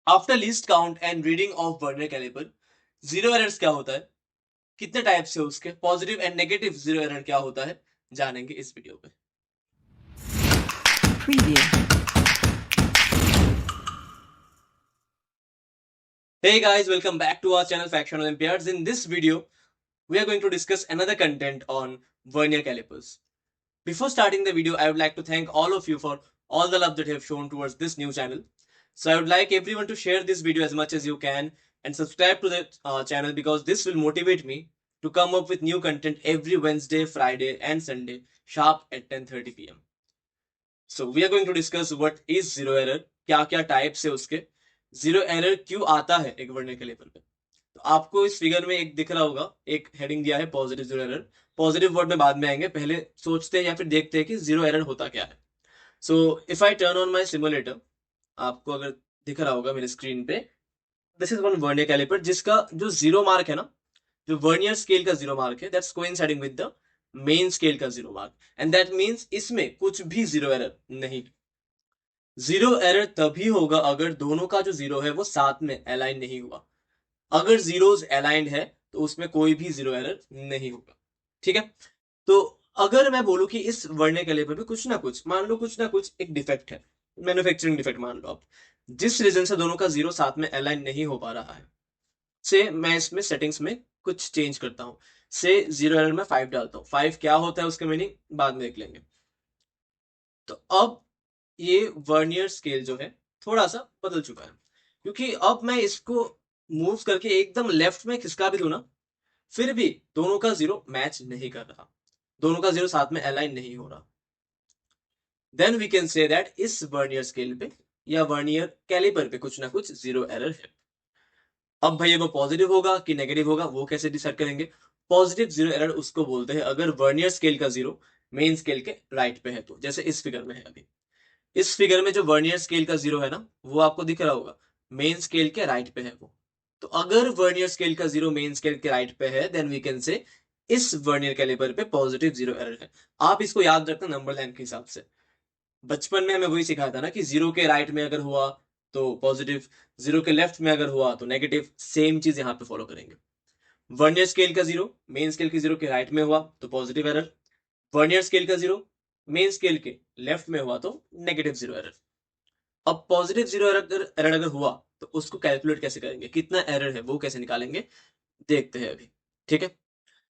After least count and reading of vernier calliper, zero errors क्या होता है, कितने टाइप्स है उसके, positive and negative zero error क्या होता है, जानेंगे इस वीडियो में। Preview. Hey guys, welcome back to our channel Faction Olympiads. In this video, we are going to discuss another content on vernier calipers. Before starting the video, I would like to thank all of you for all the love that you have shown towards this new channel. So I would like everyone to share this video as much as you can and subscribe to the channel, because this will motivate me to come up with new content every Wednesday, Friday and Sunday sharp at 10:30 p.m. So we are going to discuss what is zero error, क्या क्या types है उसके, zero error क्यों आता है एक vernier caliper पे। तो आपको इस फिगर में एक दिख रहा होगा, एक हेडिंग दिया है positive zero error. Positive word में बाद में आएंगे, पहले सोचते हैं या फिर देखते हैं कि जीरो एरर होता क्या है। So if I turn on my simulator, आपको अगर दिख रहा होगा मेरे स्क्रीन पे, this is one vernier calliper जिसका जो जीरो मार्क है ना, जो वर्नियर स्केल का जीरो मार्क है, that's coinciding with the main scale का zero mark, and that means इसमें कुछ भी जीरो एरर नहीं। जीरो एरर तभी होगा अगर दोनों का जो जीरो है वो साथ में अलाइन नहीं हुआ। अगर जीरोस अलाइंड है तो उसमें कोई भी जीरो एरर नहीं होगा। ठीक है, तो अगर मैं बोलूं कि इस वर्नियर कैलिपर पे कुछ ना कुछ, मान लो कुछ ना कुछ एक डिफेक्ट है, मैन्युफैक्चरिंग डिफेक्ट मान लो आप, जिस रीजन से दोनों का जीरो साथ में अलाइन नहीं हो पा रहा है, से मैं इसमें सेटिंग्स में कुछ चेंज करता हूं। से जीरो एरर में 5 डालता हूं। 5 क्या होता है उसका मीनिंग बाद में देख लेंगे। तो अब ये वर्नियर स्केल जो है थोड़ा सा बदल चुका है, क्योंकि अब मैं इसको मूव करके एकदम लेफ्ट में खिसका भी दूं ना, फिर भी दोनों का जीरो मैच नहीं कर रहा, दोनों का जीरो साथ में अलाइन नहीं हो रहा। Then we can say that इस वर्नियर स्केल पे या वर्नियर कैलिपर पे कुछ ना कुछ जीरो एरर है। अब भैया वो पॉजिटिव होगा कि नेगेटिव होगा, वो कैसे डिसाइड करेंगे। पॉजिटिव जीरो एरर उसको बोलते हैं अगर वर्नियर स्केल का जीरो मेन स्केल के राइट पे है, तो जैसे इस फिगर में है अभी। इस फिगर में जो वर्नियर स्केल का जीरो है ना, वो आपको दिख रहा होगा मेन स्केल के राइट पे है वो। तो अगर वर्नियर स्केल का जीरो मेन स्केल के राइट पे है, देन वी कैन से इस वर्नियर कैलिपर पे पॉजिटिव जीरो एरर है। आप इसको याद रखना नंबर लाइन के हिसाब से। बचपन में हमें वही सिखाया था ना कि जीरो के राइट में अगर हुआ तो पॉजिटिव, जीरो के लेफ्ट में अगर हुआ तो नेगेटिव। सेम चीज यहाँ पे फॉलो करेंगे। वर्नियर स्केल का जीरो मेन स्केल के जीरो के राइट में हुआ तो पॉजिटिव एरर, वर्नियर स्केल का जीरो मेन स्केल के लेफ्ट में हुआ तो नेगेटिव जीरो एरर। अब पॉजिटिव जीरो एरर अगर हुआ तो उसको कैलकुलेट कैसे करेंगे, कितना एरर है वो कैसे निकालेंगे, देखते हैं अभी। ठीक है,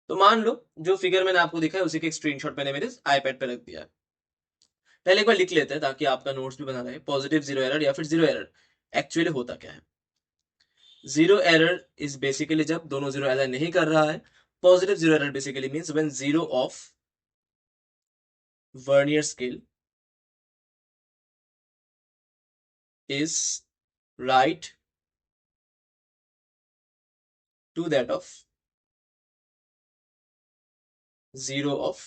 तो मान लो जो फिगर मैंने आपको दिखा है उसी के स्क्रीनशॉट मैंने मेरे आईपैड पे रख दिया है। पहले एक बार लिख लेते हैं ताकि आपका नोट्स भी बना रहे। पॉजिटिव जीरो एरर या फिर जीरो एरर एक्चुअली होता क्या है। जीरो एरर इज बेसिकली जब दोनों जीरो एरर नहीं कर रहा है। Positive zero error basically means when zero of vernier scale is right to that of zero of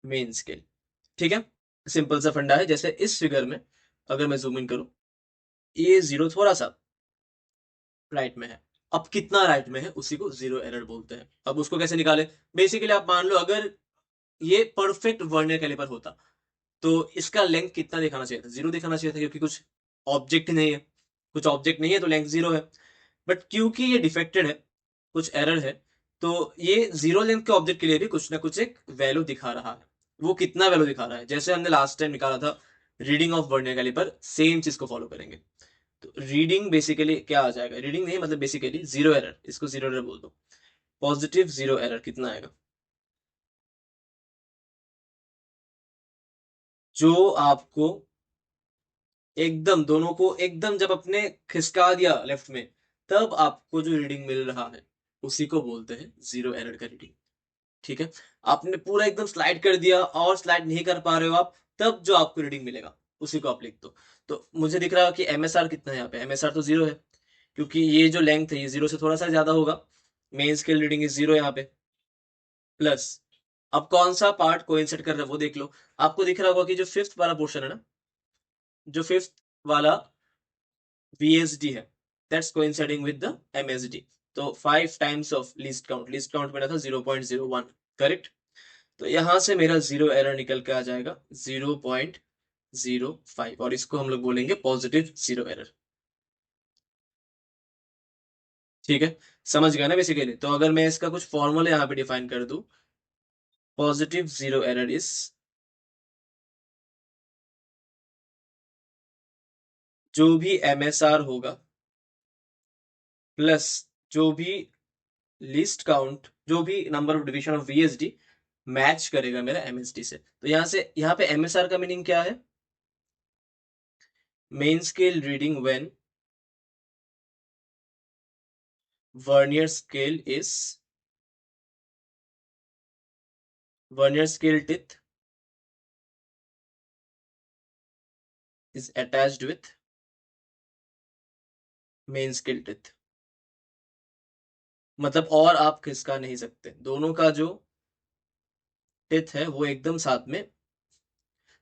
main scale. ठीक है, सिंपल सा फंडा है। जैसे इस फिगर में अगर मैं जूम इन करूं, ये जीरो थोड़ा सा राइट में है। अब कितना राइट में है उसी को जीरो एरर बोलते हैं। अब उसको कैसे निकाले, बेसिकली आप मान लो अगर ये परफेक्ट वर्नियर कैलिपर होता तो इसका लेंथ कितना दिखाना चाहिए था, जीरो दिखाना चाहिए था, क्योंकि कुछ ऑब्जेक्ट ही नहीं है। कुछ ऑब्जेक्ट नहीं है तो लेंथ जीरो है। बट क्योंकि ये डिफेक्टेड है, कुछ एरर है, तो ये जीरो लेंथ के ऑब्जेक्ट के लिए भी कुछ ना कुछ एक वैल्यू दिखा रहा है। वो कितना वैल्यू दिखा रहा है, जैसे हमने लास्ट टाइम निकाला था reading of vernier calliper, same चीज को फॉलो करेंगे। तो रीडिंग बेसिकली क्या आ जाएगा, रीडिंग नहीं मतलब बेसिकली जीरो एरर, इसको जीरो एरर बोल दो। पॉजिटिव जीरो एरर कितना आएगा, जो आपको एकदम दोनों को एकदम जब अपने खिसका दिया लेफ्ट में, तब आपको जो रीडिंग मिल रहा है उसी को बोलते हैं जीरो एरर का रीडिंग। ठीक है, आपने पूरा एकदम स्लाइड कर दिया और स्लाइड नहीं कर पा रहे हो आप, तब जो आपको रीडिंग मिलेगा उसी को आप लिख दो। तो मुझे दिख रहा है कि एमएसआर कितना है यहाँ पे, एमएसआर तो जीरो है, क्योंकि ये जो लेंथ है ये जीरो से थोड़ा सा ज्यादा होगा। Main scale reading is zero यहाँ पे, प्लस अब कौन सा पार्ट कोइंसाइड कर रहा है वो देख लो। आपको दिख रहा होगा कि जो फिफ्थ वाला पोर्शन है ना, जो फिफ्थ वाला VSD है, that's coinciding with the MSD। तो 5 टाइम्स ऑफ लीस्ट काउंट मेरा था 0.01, करेक्ट। तो यहां से मेरा जीरो एरर निकल के आ जाएगा 0.01। 0.05 और इसको हम लोग बोलेंगे पॉजिटिव जीरो एरर। ठीक है, समझ गया ना बेसिकली। तो अगर मैं इसका कुछ फॉर्मूला यहाँ पे डिफाइन कर दूं, पॉजिटिव जीरो एरर इज जो भी एमएसआर होगा प्लस जो भी लीस्ट काउंट, जो भी number of division of VSD match करेगा मेरा एमएसडी से। तो यहाँ पे एमएसआर का मीनिंग क्या है? Main scale reading when vernier scale is vernier scale teeth is attached with main scale teeth. मतलब और आप खिसका नहीं सकते, दोनों का जो टिथ है वो एकदम साथ में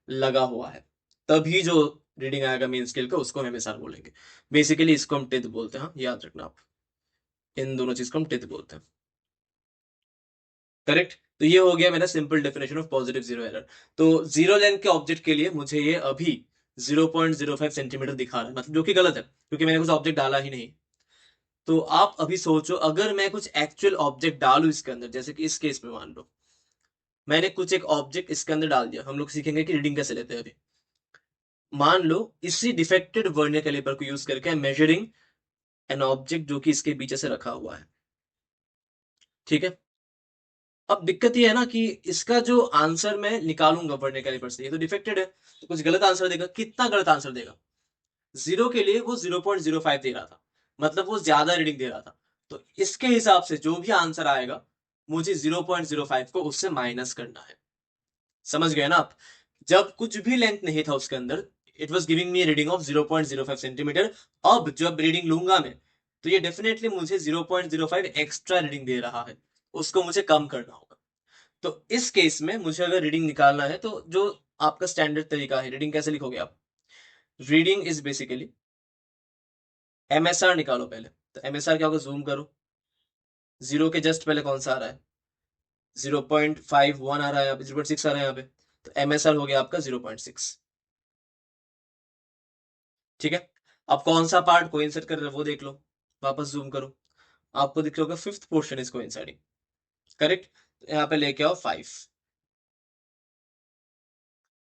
लगा हुआ है, तभी जो रीडिंग आएगा मेन स्केल का उसको हम एमएसआर बोलेंगे। बेसिकली इसको हम टिथ बोलते हैं, हाँ याद रखना आप, इन दोनों चीज को हम टिथ बोलते हैं। करेक्ट। तो ये हो गया मेरा simple definition of positive zero error. तो जीरो लेंथ के ऑब्जेक्ट के लिए मुझे ये अभी 0.05 सेंटीमीटर दिखा रहा है, मतलब जो कि गलत है क्योंकि मैंने कुछ ऑब्जेक्ट डाला ही नहीं। तो आप अभी सोचो, अगर मैं कुछ एक्चुअल ऑब्जेक्ट डालू इसके अंदर, जैसे कि इस केस में मान लो मैंने कुछ एक ऑब्जेक्ट इसके अंदर डाल दिया, हम लोग सीखेंगे कि रीडिंग कैसे लेते हैं अभी। मान लो इसी डिफेक्टेड वर्नियर कैलिपर को यूज करके मेजरिंग एन ऑब्जेक्ट जो कि इसके पीछे से रखा हुआ है। ठीक है, अब दिक्कत ये है ना कि इसका जो आंसर मैं निकालूंगा वर्नियर कैलिपर से, ये तो डिफेक्टेड है, तो कुछ गलत आंसर देगा। कितना गलत आंसर देगा? जीरो के लिए वो 0.05 दे रहा था, मतलब वो ज्यादा रीडिंग दे रहा था। तो इसके हिसाब से जो भी आंसर आएगा मुझे 0.05 को उससे माइनस करना है। समझ गए ना आप? जब कुछ भी लेंथ नहीं था उसके अंदर, it was giving me reading of 0.05 centimetre. अब जब रीडिंग लूंगा मैं, तो ये डेफिनेटली मुझे 0.05 एक्स्ट्रा रीडिंग दे रहा है, उसको मुझे कम करना होगा। तो इस केस में मुझे अगर रीडिंग निकालना है तो जो आपका स्टैंडर्ड तरीका है, रीडिंग कैसे लिखोगे आप? रीडिंग इज बेसिकली एमएसआर निकालो पहले। तो एमएसआर क्या होगा? जूम करो, जीरो के जस्ट पहले कौन सा आ रहा है? 0.51 आ रहा है, यहाँ पे 0.6 आ रहा है यहाँ पे। तो एमएसआर हो गया आपका 0.6। ठीक है, अब कौन सा पार्ट कोइंसाइड कर रहा है वो देख लो, वापस जूम करो, आपको दिख रहा होगा fifth portion is coinciding. Correct, यहाँ पे लेके आओ 5।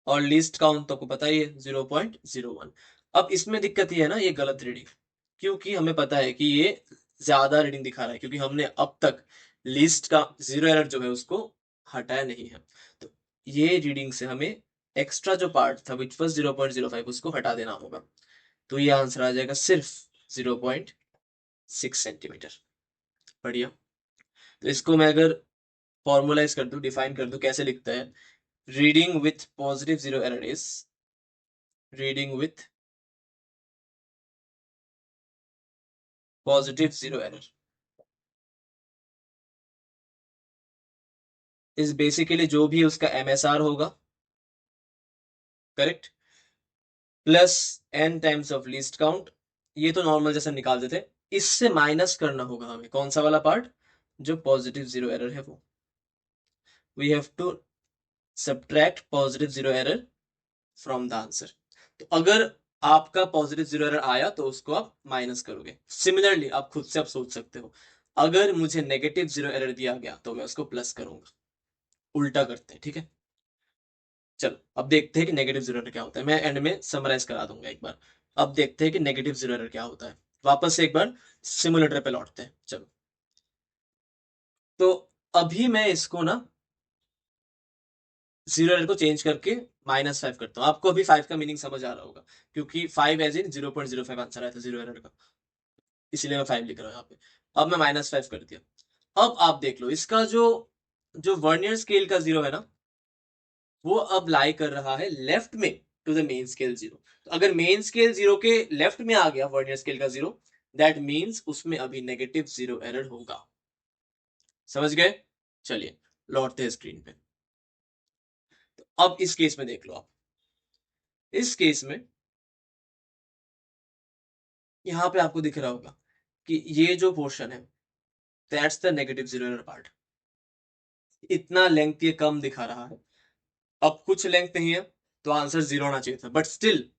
और लीस्ट काउंट तो आपको पता ही है 0.01। अब इसमें दिक्कत ये है ना, ये गलत रीडिंग, क्योंकि हमें पता है कि ये ज्यादा रीडिंग दिखा रहा है, क्योंकि हमने अब तक लीस्ट का जीरो एरर जो है उसको हटाया नहीं है। तो ये रीडिंग से हमें एक्स्ट्रा जो पार्ट था विच वॉज 0.05 उसको हटा देना होगा। तो ये आंसर आ जाएगा सिर्फ 0.6 सेंटीमीटर। बढ़िया। तो इसको मैं अगर फॉर्मुलाइज कर दूं, डिफाइन कर दूं, कैसे लिखता है? Reading with positive zero error is reading with positive zero error is basically जो भी उसका एमएसआर होगा, correct, plus N times of least count. ये तो नॉर्मल जैसा निकाल देते, इससे माइनस करना होगा हमें कौन सा वाला पार्ट? जो पॉजिटिव जीरो एरर है वो। We have to subtract positive zero error from the answer. तो अगर आपका पॉजिटिव जीरो एरर आया तो उसको आप माइनस करोगे। सिमिलरली आप खुद से आप सोच सकते हो, अगर मुझे नेगेटिव जीरो एरर दिया गया तो मैं उसको प्लस करूंगा। उल्टा करते हैं, ठीक है। चलो अब देखते हैं कि नेगेटिव जीरो एरर क्या होता है, मैं एंड में समराइज करा दूंगा एक बार। अब देखते हैं कि नेगेटिव जीरो एरर क्या होता है। वापस से एक बार सिमुलेटर पे लौटते हैं, चलो। तो अभी मैं इसको ना जीरो एरर को चेंज करके -5 करता हूँ। आपको अभी 5 का मीनिंग समझ आ रहा होगा, क्योंकि 5 एज इन 0.05 आंसर आया था जीरो एरर का, इसीलिए मैं 5 लिख रहा हूँ यहाँ पे। अब मैं -5 कर दिया। अब आप देख लो इसका जो जो वर्नियर स्केल का जीरो है ना, वो अब लाई कर रहा है लेफ्ट में to the main scale zero. तो अगर मेन स्केल जीरो के लेफ्ट में आ गया वर्नियर स्केल का जीरो, दैट मीन्स उसमें अभी नेगेटिव जीरो एरर होगा। समझ गए? चलिए लौटते हैं स्क्रीन पे। तो अब इस केस में देख लो आप, इस केस में यहाँ पे आपको दिख रहा होगा कि ये जो पोर्शन है, that's the negative zero error part. इतना लेंथ ये कम दिखा रहा है, अब कुछ लेंथ नहीं है, तो आंसर 0 आना चाहिए था, but still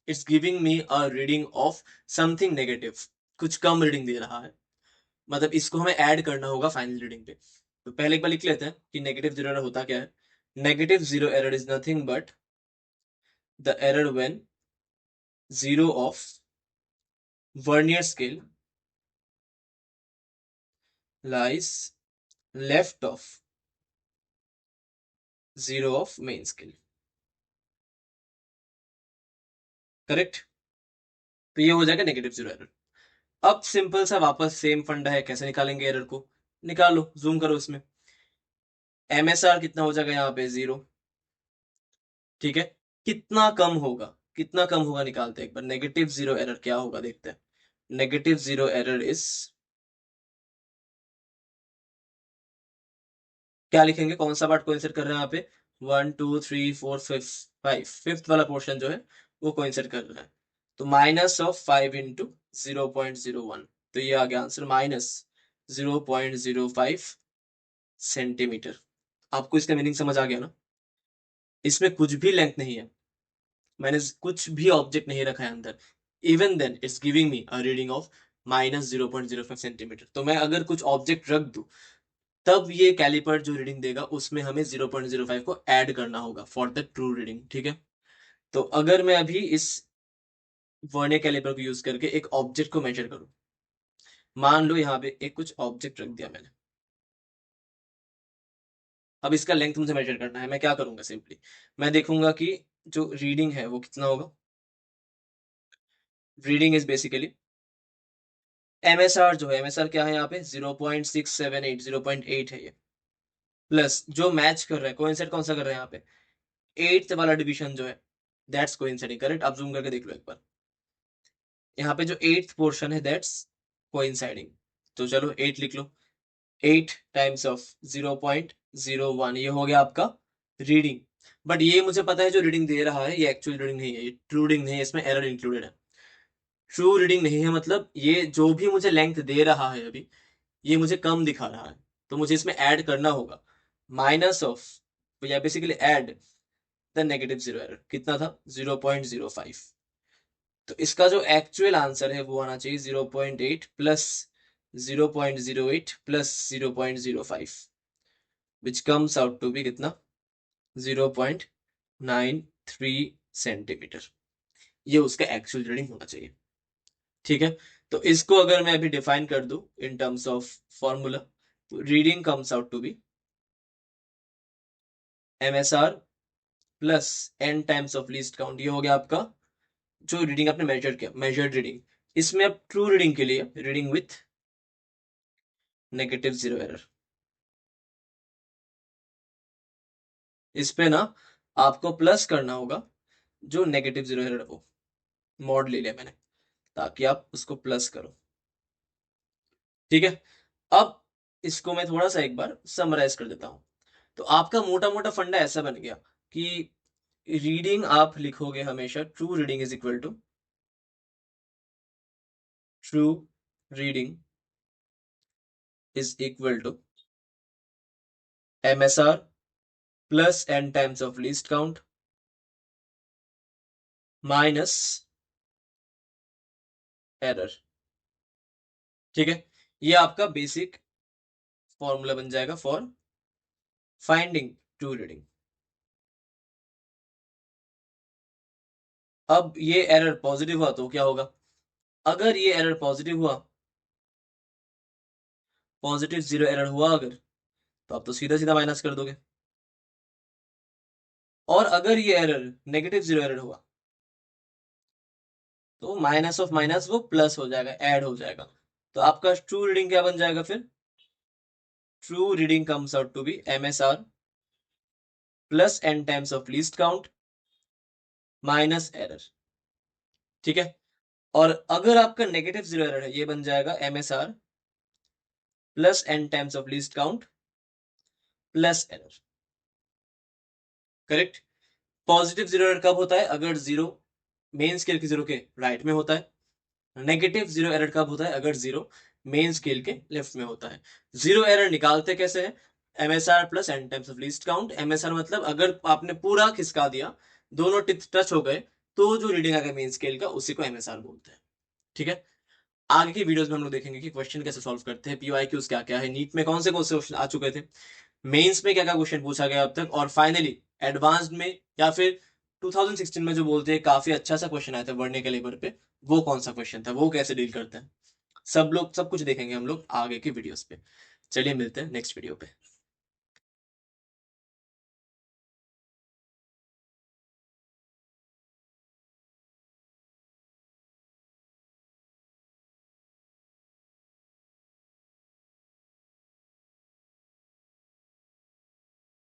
it's giving me a reading of something negative, कुछ कम रीडिंग दे रहा है। मतलब इसको हमें ऐड करना होगा फाइनल रीडिंग पे। तो पहले एक बार लिख लेते हैं कि नेगेटिव जीरो एरर होता क्या है। Negative zero error is nothing but the error when zero of vernier scale lies left of zero of main scale। Correct. तो ये हो जाएगा नेगेटिव जीरो एरर। अब सिंपल सा वापस सेम फंडा है, कैसे निकालेंगे एरर को। निकालो, जूम करो इसमें। एमएसआर कितना हो जाएगा यहाँ पे 0। ठीक है, कितना कम होगा, कितना कम होगा निकालते हैं एक बार। नेगेटिव जीरो एरर क्या होगा देखते हैं। नेगेटिव जीरो एरर इज, क्या लिखेंगे, कौन सा पार्ट कोइंसाइड कर रहे हैं यहाँ पे। 1 2 3 4 5 फिफ्थ वाला पोर्शन जो है वो कोइंसाइड कर रहा है। तो -5 इंटू 0.01, तो ये आ गया आंसर -0.05 सेंटीमीटर। आपको इसका मीनिंग समझ आ गया ना। इसमें कुछ भी लेंथ नहीं है, मैंने कुछ भी ऑब्जेक्ट नहीं रखा है अंदर। Even then it's giving me a reading of -0.05 centimetre. तो मैं अगर कुछ ऑब्जेक्ट रख दूं तब ये कैलिपर जो रीडिंग देगा उसमें हमें 0.05 को ऐड करना होगा फॉर द ट्रू रीडिंग। ठीक है, तो अगर मैं अभी इस वर्नियर कैलिपर को यूज करके एक ऑब्जेक्ट को मेजर करूं, मान लो यहाँ पे एक कुछ ऑब्जेक्ट रख दिया मैंने। अब इसका लेंथ मुझे मेजर करना है, मैं क्या करूंगा, सिंपली मैं देखूंगा कि जो रीडिंग है वो कितना होगा। रीडिंग इज बेसिकली एमएसआर, जो है एमएसआर क्या है यहाँ पे 0.678, 0.8 है ये, प्लस जो मैच कर रहा है, कोइंसाइड कौन सा कर रहा है यहाँ पे, एट्थ वाला डिवीजन जो है, दैट्स कोइंसाइडिंग। करेक्ट, आप जूम करके देख लो एक बार। यहाँ पे जो एट्थ पोर्शन है दैट्स कोइंसाइडिंग। तो चलो 8 लिख लो। 8 टाइम्स ऑफ 0.01, ये हो गया आपका रीडिंग। बट ये मुझे पता है जो रीडिंग दे रहा है ये एक्चुअल रीडिंग नहीं है, ये ट्रू रीडिंग नहीं है, इसमें एरर इंक्लूडेड है। ट्रू रीडिंग नहीं है मतलब ये जो भी मुझे लेंथ दे रहा है अभी, ये मुझे कम दिखा रहा है। तो मुझे इसमें ऐड करना होगा माइनस ऑफ, या basically add the negative zero error. कितना था, 0.05। तो इसका जो एक्चुअल आंसर है वो आना चाहिए 0.8 plus 0.08 plus 0.05, which comes out to be कितना, 0.93 सेंटीमीटर। ये उसका एक्चुअल रीडिंग होना चाहिए। ठीक है, तो इसको अगर मैं अभी डिफाइन कर दूं इन टर्म्स ऑफ फॉर्मूला, तो reading comes out to be MSR plus n times of least count. ये हो गया आपका जो रीडिंग आपने मेजर किया, मेजर्ड रीडिंग। इसमें अब ट्रू रीडिंग के लिए reading with negative zero error. इस पे ना आपको प्लस करना होगा जो नेगेटिव जीरो एरर हो, मॉड ले लिया मैंने ताकि आप उसको प्लस करो। ठीक है, अब इसको मैं थोड़ा सा एक बार समराइज कर देता हूं। तो आपका मोटा मोटा फंडा ऐसा बन गया कि रीडिंग आप लिखोगे हमेशा, true reading is equal to, true reading is equal to MSR plus n times of least count minus error. ठीक है, ये आपका बेसिक फॉर्मूला बन जाएगा फॉर फाइंडिंग ट्रू रीडिंग। अब ये एरर पॉजिटिव हुआ तो क्या होगा, अगर ये एरर पॉजिटिव हुआ, पॉजिटिव जीरो एरर हुआ अगर, तो आप तो सीधा सीधा माइनस कर दोगे। और अगर ये एरर नेगेटिव जीरो एरर हुआ तो माइनस ऑफ माइनस वो प्लस हो जाएगा, ऐड हो जाएगा। तो आपका ट्रू रीडिंग क्या बन जाएगा फिर, true reading comes out to be MSR plus n times of least count minus error. ठीक है, और अगर आपका नेगेटिव जीरो एरर है ये बन जाएगा MSR plus n times of least count plus error. Correct. Positive zero error कब होता है, अगर जीरो मेन स्केल के जीरो के राइट में होता है। नेगेटिव जीरो एरर कब होता है, अगर जीरो मेन स्केल के लेफ्ट में होता है। जीरो एरर निकालते कैसे हैं, MSR plus n times of least count. MSR मतलब अगर आपने पूरा खिसका दिया दोनों टिथ टच हो गए तो जो रीडिंग आ गया मेन स्केल का उसी को एमएसआर बोलते हैं। ठीक है, आगे की वीडियोस में हम लोग देखेंगे कि क्वेश्चन कैसे सॉल्व करते हैं, पीवाईक्यूज क्या क्या है, नीट में कौन से क्वेश्चन आ चुके थे, मेंस में क्या क्या क्वेश्चन पूछा गया अब तक, और फाइनली एडवांस्ड में या फिर 2016 में जो बोलते हैं काफी अच्छा सा क्वेश्चन आया था वर्नियर कैलिपर पे, वो कौन सा क्वेश्चन था, वो कैसे डील करते हैं, सब कुछ देखेंगे हम लोग आगे की वीडियोस पे। चलिए मिलते हैं नेक्स्ट वीडियो पे।